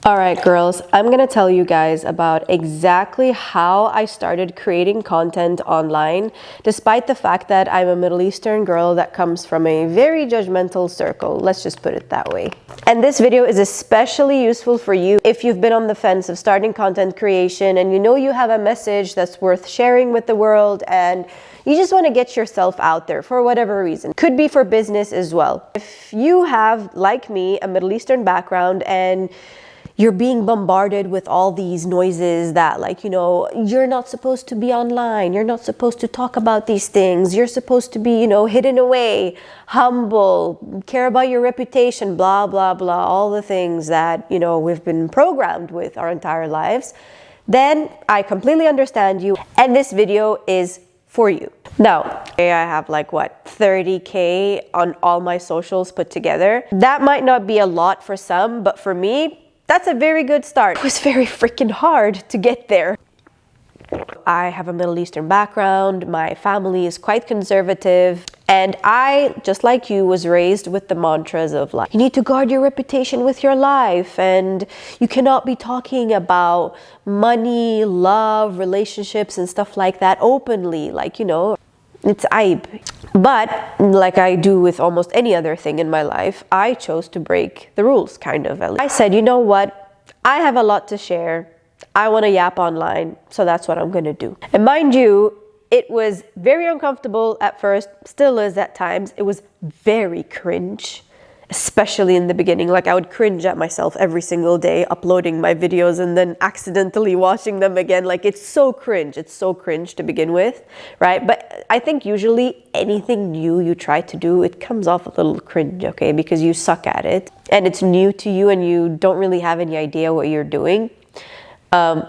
All right, girls, I'm gonna tell you guys about exactly how I started creating content online, despite the fact that I'm a Middle Eastern girl that comes from a very judgmental circle. Let's just put it that way. And this video is especially useful for you if you've been on the fence of starting content creation and you know you have a message that's worth sharing with the world and you just want to get yourself out there for whatever reason. Could be for business as well. If you have, like me, a Middle Eastern background and you're being bombarded with all these noises that, like, you know, you're not supposed to be online, you're not supposed to talk about these things, you're supposed to be, you know, hidden away, humble, care about your reputation, blah, blah, blah, all the things that, you know, we've been programmed with our entire lives, then I completely understand you, and this video is for you. Now, I have like what, 30K on all my socials put together. That might not be a lot for some, but for me, that's a very good start. It was very freaking hard to get there. I have a Middle Eastern background, my family is quite conservative, and I, just like you, was raised with the mantras of like, you need to guard your reputation with your life, and you cannot be talking about money, love, relationships, and stuff like that openly, like, you know, it's aib. But like I do with almost any other thing in my life, I chose to break the rules, kind of. I said, you know what? I have a lot to share. I want to yap online, so that's what I'm going to do. And mind you, it was very uncomfortable at first, still is at times. It was very cringe, especially in the beginning. Like, I would cringe at myself every single day uploading my videos and then accidentally watching them again. Like, it's so cringe. It's so cringe to begin with, right? But I think usually anything new you try to do, it comes off a little cringe, okay? Because you suck at it and it's new to you and you don't really have any idea what you're doing.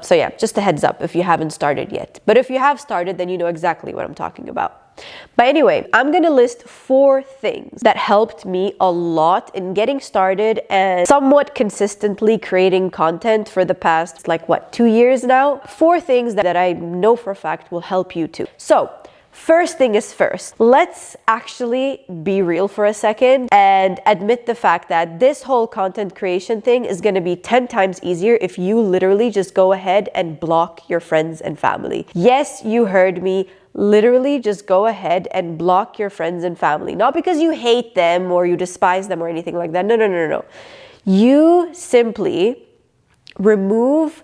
So yeah, just a heads up if you haven't started yet. But if you have started, then you know exactly what I'm talking about. But anyway, I'm gonna list 4 things that helped me a lot in getting started and somewhat consistently creating content for the past, like what, 2 years now? 4 things that I know for a fact will help you too. So, first thing is first, let's actually be real for a second and admit the fact that this whole content creation thing is going to be 10 times easier if you literally just go ahead and block your friends and family. Yes, you heard me. Literally just go ahead and block your friends and family. Not because you hate them or you despise them or anything like that. No. You simply remove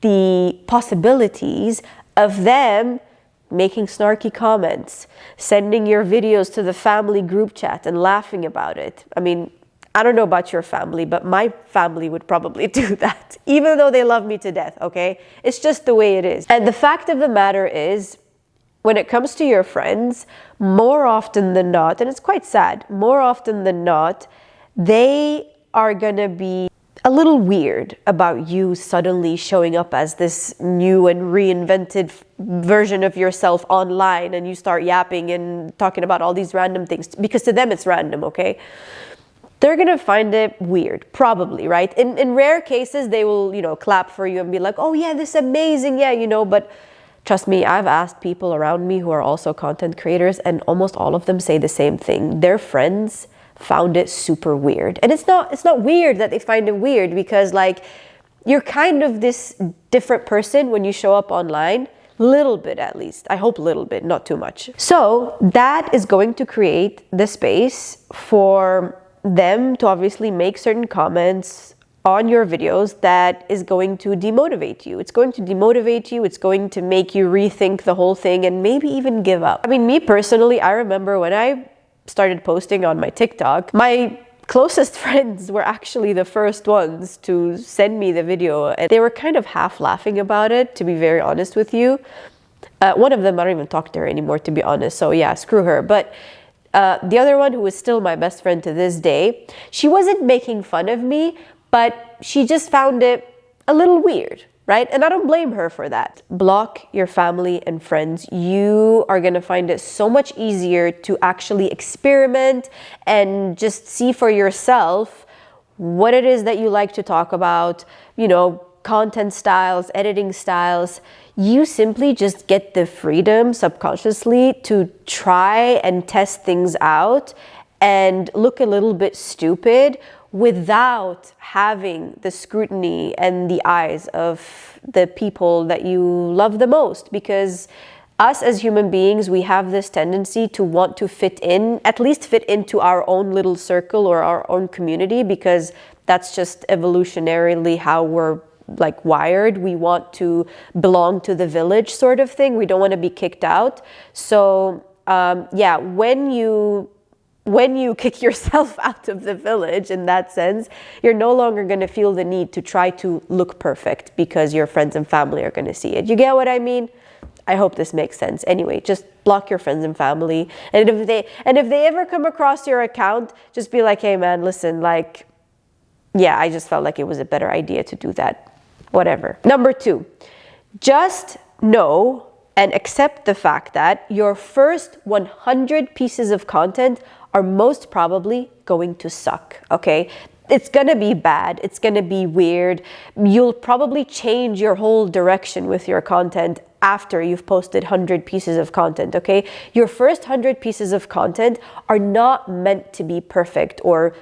the possibilities of them making snarky comments, sending your videos to the family group chat and laughing about it. I mean, I don't know about your family, but my family would probably do that, even though they love me to death, okay? It's just the way it is. And the fact of the matter is, when it comes to your friends, more often than not, and it's quite sad, more often than not, they are gonna be a little weird about you suddenly showing up as this new and reinvented version of yourself online and you start yapping and talking about all these random things, because to them it's random, okay? They're gonna find it weird, probably, right? In rare cases, they will, you know, clap for you and be like, oh yeah, this is amazing, yeah, you know, but trust me, I've asked people around me who are also content creators and almost all of them say the same thing. Their friends found it super weird. And it's not weird that they find it weird, because like, you're kind of this different person when you show up online, little bit at least. I hope a little bit, not too much. So that is going to create the space for them to obviously make certain comments on your videos that is going to demotivate you. It's going to demotivate you. It's going to make you rethink the whole thing and maybe even give up. I mean, me personally, I remember when I started posting on my TikTok, my closest friends were actually the first ones to send me the video, and they were kind of half laughing about it, to be very honest with you. One of them, I don't even talk to her anymore, to be honest, so yeah, screw her. But the other one, who is still my best friend to this day, she wasn't making fun of me, but she just found it a little weird, right? And I don't blame her for that. Block your family and friends. You are gonna find it so much easier to actually experiment and just see for yourself what it is that you like to talk about, you know, content styles, editing styles. You simply just get the freedom subconsciously to try and test things out and look a little bit stupid without having the scrutiny and the eyes of the people that you love the most. Because us as human beings, we have this tendency to want to fit in, at least fit into our own little circle or our own community, because that's just evolutionarily how we're like wired. We want to belong to the village sort of thing. We don't want to be kicked out. So yeah, when you kick yourself out of the village, in that sense, you're no longer going to feel the need to try to look perfect because your friends and family are going to see it. You get what I mean? I hope this makes sense. Anyway, just block your friends and family. And if they ever come across your account, just be like, hey man, listen, like, yeah, I just felt like it was a better idea to do that. Whatever. Number 2, just know and accept the fact that your first 100 pieces of content are most probably going to suck, okay? It's gonna be bad, it's gonna be weird. You'll probably change your whole direction with your content after you've posted 100 pieces of content, okay? Your first 100 pieces of content are not meant to be perfect or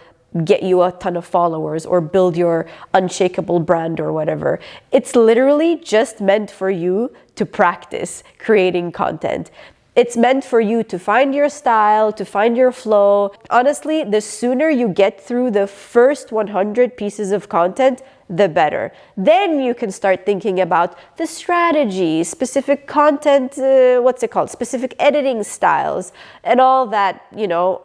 get you a ton of followers or build your unshakable brand or whatever. It's literally just meant for you to practice creating content. It's meant for you to find your style, to find your flow. Honestly, the sooner you get through the first 100 pieces of content, the better. Then you can start thinking about the strategy, specific content, specific editing styles, and all that,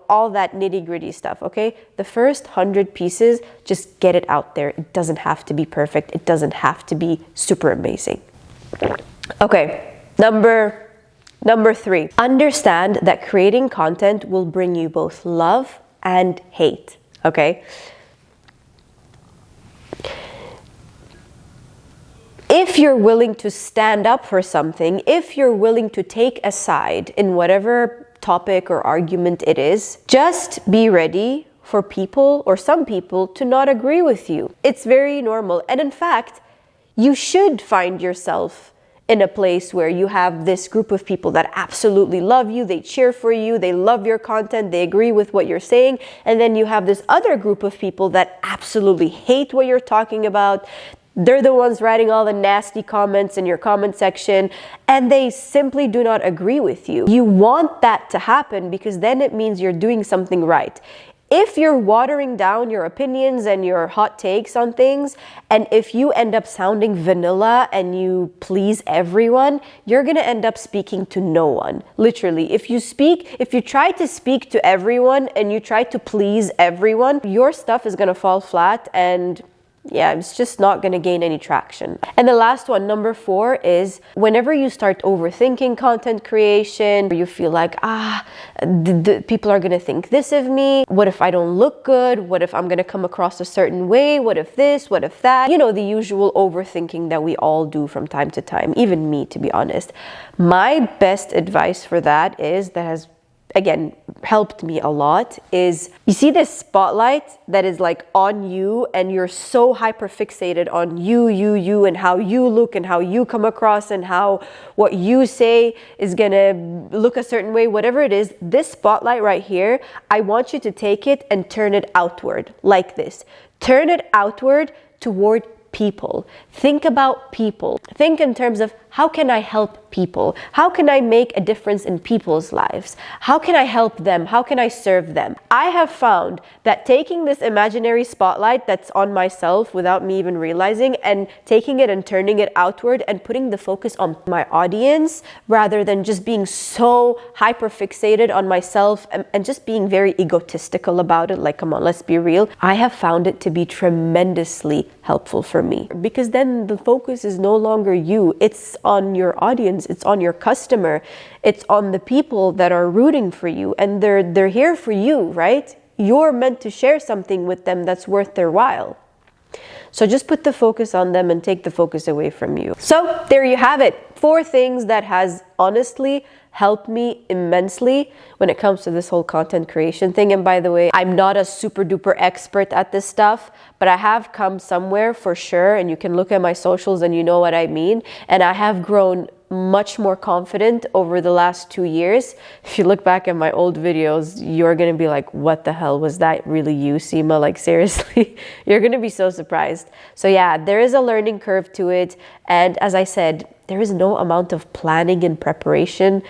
all that nitty-gritty stuff, okay? The first 100 pieces, just get it out there. It doesn't have to be perfect. It doesn't have to be super amazing. Okay, Number 3, understand that creating content will bring you both love and hate, okay? If you're willing to stand up for something, if you're willing to take a side in whatever topic or argument it is, just be ready for people or some people to not agree with you. It's very normal. And in fact, you should find yourself in a place where you have this group of people that absolutely love you, they cheer for you, they love your content, they agree with what you're saying, and then you have this other group of people that absolutely hate what you're talking about. They're the ones writing all the nasty comments in your comment section, and they simply do not agree with you. You want that to happen because then it means you're doing something right. If you're watering down your opinions and your hot takes on things, and if you end up sounding vanilla and you please everyone, you're gonna end up speaking to no one. Literally, if you try to speak to everyone and you try to please everyone, your stuff is gonna fall flat, and yeah, it's just not going to gain any traction. And the last one, number 4, is whenever you start overthinking content creation, you feel like, people are going to think this of me. What if I don't look good? What if I'm going to come across a certain way? What if this? What if that? The usual overthinking that we all do from time to time, even me, to be honest. My best advice for that has again helped me a lot is, you see this spotlight that is like on you, and you're so hyper fixated on you and how you look and how you come across and how what you say is gonna look a certain way, whatever it is. This spotlight right here, I want you to take it and turn it outward like this. Turn it outward toward people. Think about people. Think in terms of, how can I help people? How can I make a difference in people's lives? How can I help them? How can I serve them? I have found that taking this imaginary spotlight that's on myself without me even realizing, and taking it and turning it outward and putting the focus on my audience rather than just being so hyper fixated on myself and just being very egotistical about it, like, come on, let's be real. I have found it to be tremendously helpful for me, because then the focus is no longer you. It's on your audience, it's on your customer, it's on the people that are rooting for you, and they're here for you, right? You're meant to share something with them that's worth their while. So just put the focus on them and take the focus away from you. So there you have it. 4 things that has honestly helped me immensely when it comes to this whole content creation thing. And by the way, I'm not a super duper expert at this stuff, but I have come somewhere for sure. And you can look at my socials and you know what I mean. And I have grown much more confident over the last 2 years. If you look back at my old videos, you're gonna be like, what the hell, was that really you, Seema? Like, seriously, you're gonna be so surprised. So yeah, there is a learning curve to it. And as I said, there is no amount of planning and preparation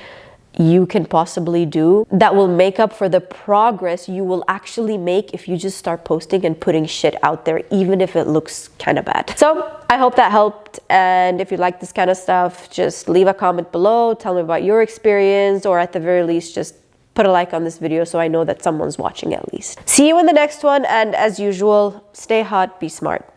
you can possibly do that will make up for the progress you will actually make if you just start posting and putting shit out there, even if it looks kind of bad. So I hope that helped. And if you like this kind of stuff, just leave a comment below, tell me about your experience, or at the very least, just put a like on this video so I know that someone's watching at least. See you in the next one. And as usual, stay hot, be smart.